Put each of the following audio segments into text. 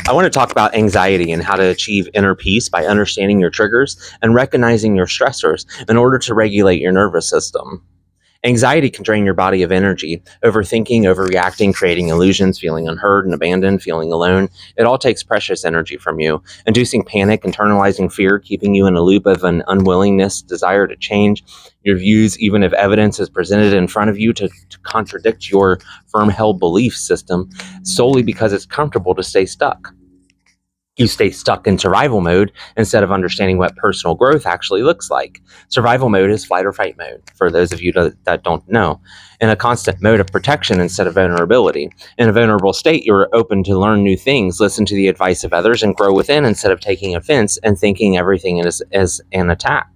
I want to talk about anxiety and how to achieve inner peace by understanding your triggers and recognizing your stressors in order to regulate your nervous system. Anxiety can drain your body of energy. Overthinking, overreacting, creating illusions, feeling unheard and abandoned, feeling alone. It all takes precious energy from you, inducing panic, internalizing fear, keeping you in a loop of an unwillingness, desire to change your views, even if evidence is presented in front of you to contradict your firm-held belief system, solely because it's comfortable to stay stuck. You stay stuck in survival mode instead of understanding what personal growth actually looks like. Survival mode is flight or fight mode, for those of you that don't know, in a constant mode of protection instead of vulnerability. In a vulnerable state, you're open to learn new things, listen to the advice of others, and grow within instead of taking offense and thinking everything is an attack.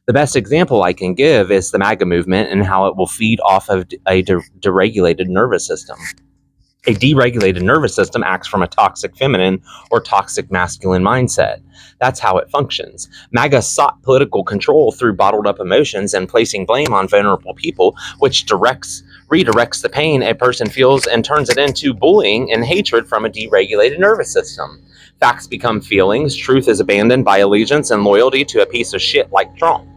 The best example I can give is the MAGA movement and how it will feed off of a deregulated nervous system. A deregulated nervous system acts from a toxic feminine or toxic masculine mindset. That's how it functions. MAGA sought political control through bottled up emotions and placing blame on vulnerable people, which redirects the pain a person feels and turns it into bullying and hatred from a deregulated nervous system. Facts become feelings. Truth is abandoned by allegiance and loyalty to a piece of shit like Trump.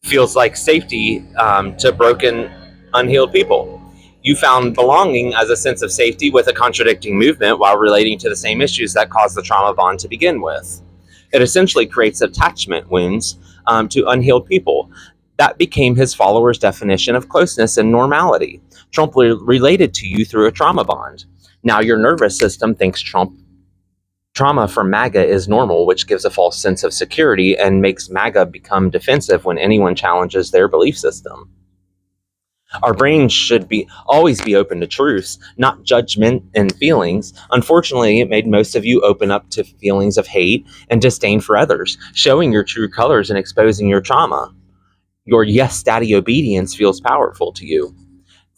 Feels like safety to broken, unhealed people. You found belonging as a sense of safety with a contradicting movement while relating to the same issues that caused the trauma bond to begin with. It essentially creates attachment wounds to unhealed people. That became his followers' definition of closeness and normality. Trump related to you through a trauma bond. Now your nervous system thinks trauma from MAGA is normal, which gives a false sense of security and makes MAGA become defensive when anyone challenges their belief system. Our brains should always be open to truths, not judgment and feelings. Unfortunately, it made most of you open up to feelings of hate and disdain for others, showing your true colors and exposing your trauma. Your yes, daddy obedience feels powerful to you.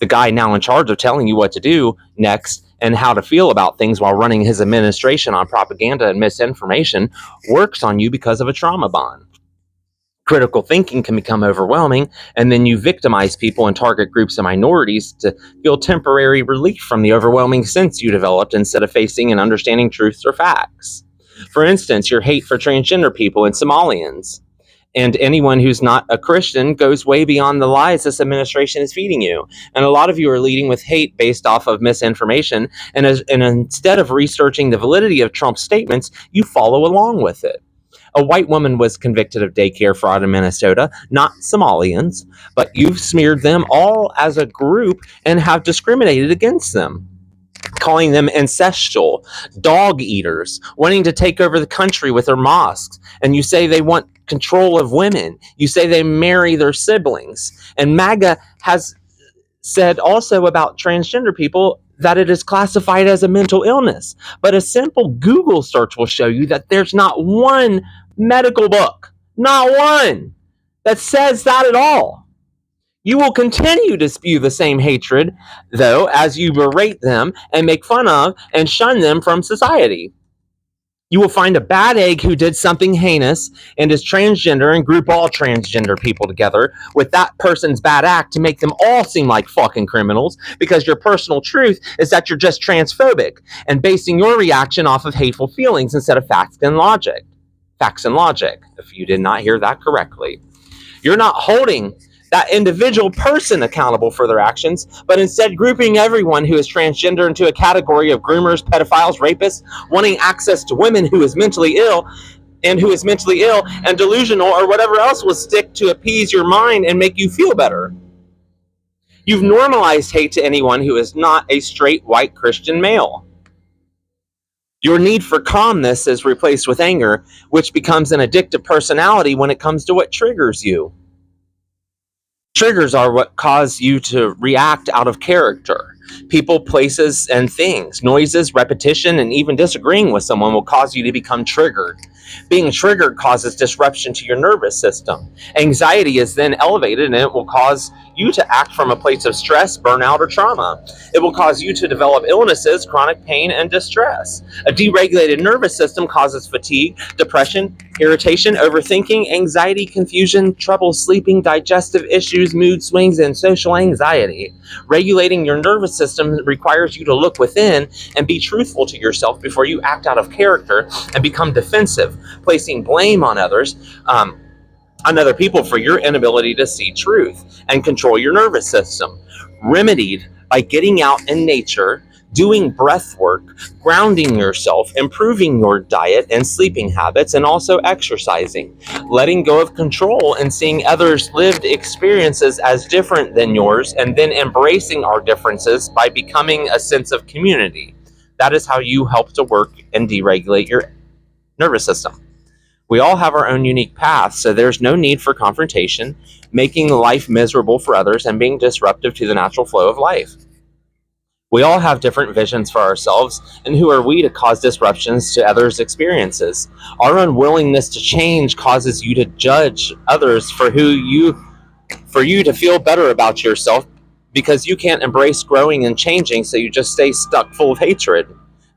The guy now in charge of telling you what to do next and how to feel about things while running his administration on propaganda and misinformation works on you because of a trauma bond. Critical thinking can become overwhelming, and then you victimize people and target groups of minorities to feel temporary relief from the overwhelming sense you developed instead of facing and understanding truths or facts. For instance, your hate for transgender people and Somalians and anyone who's not a Christian goes way beyond the lies this administration is feeding you. And a lot of you are leading with hate based off of misinformation, and instead of researching the validity of Trump's statements, you follow along with it. A white woman was convicted of daycare fraud in Minnesota, not Somalians, but you've smeared them all as a group and have discriminated against them, calling them ancestral, dog eaters, wanting to take over the country with their mosques. And you say they want control of women. You say they marry their siblings. And MAGA has said also about transgender people that it is classified as a mental illness. But a simple Google search will show you that there's not one medical book, not one, that says that at all. You will continue to spew the same hatred, though, as you berate them and make fun of and shun them from society. You will find a bad egg who did something heinous and is transgender and group all transgender people together with that person's bad act to make them all seem like fucking criminals, because your personal truth is that you're just transphobic and basing your reaction off of hateful feelings instead of facts and logic. Facts and logic, if you did not hear that correctly. You're not holding that individual person accountable for their actions, but instead grouping everyone who is transgender into a category of groomers, pedophiles, rapists, wanting access to women who is mentally ill and delusional or whatever else will stick to appease your mind and make you feel better. You've normalized hate to anyone who is not a straight white Christian male. Your need for calmness is replaced with anger, which becomes an addictive personality when it comes to what triggers you. Triggers are what cause you to react out of character. People, places, and things, noises, repetition, and even disagreeing with someone will cause you to become triggered. Being triggered causes disruption to your nervous system. Anxiety is then elevated, and it will cause you to act from a place of stress, burnout, or trauma. It will cause you to develop illnesses, chronic pain, and distress. A deregulated nervous system causes fatigue, depression, Irritation, overthinking, anxiety, confusion, trouble sleeping, digestive issues, mood swings, and social anxiety. Regulating your nervous system requires you to look within and be truthful to yourself before you act out of character and become defensive, placing blame on other people for your inability to see truth and control your nervous system. Remedied by getting out in nature, doing breath work, grounding yourself, improving your diet and sleeping habits, and also exercising. Letting go of control and seeing others' lived experiences as different than yours, and then embracing our differences by becoming a sense of community. That is how you help to work and deregulate your nervous system. We all have our own unique paths, so there's no need for confrontation, making life miserable for others, and being disruptive to the natural flow of life. We all have different visions for ourselves, and who are we to cause disruptions to others' experiences? Our unwillingness to change causes you to judge others for you to feel better about yourself because you can't embrace growing and changing, so you just stay stuck full of hatred.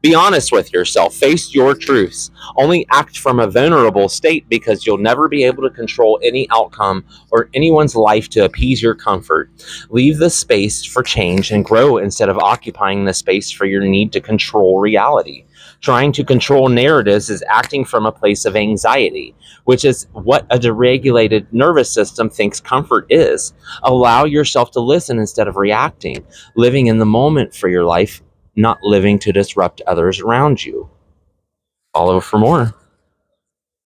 Be honest with yourself. Face your truths. Only act from a vulnerable state because you'll never be able to control any outcome or anyone's life to appease your comfort. Leave the space for change and grow instead of occupying the space for your need to control reality. Trying to control narratives is acting from a place of anxiety, which is what a deregulated nervous system thinks comfort is. Allow yourself to listen instead of reacting, living in the moment for your life, not living to disrupt others around you. Follow for more.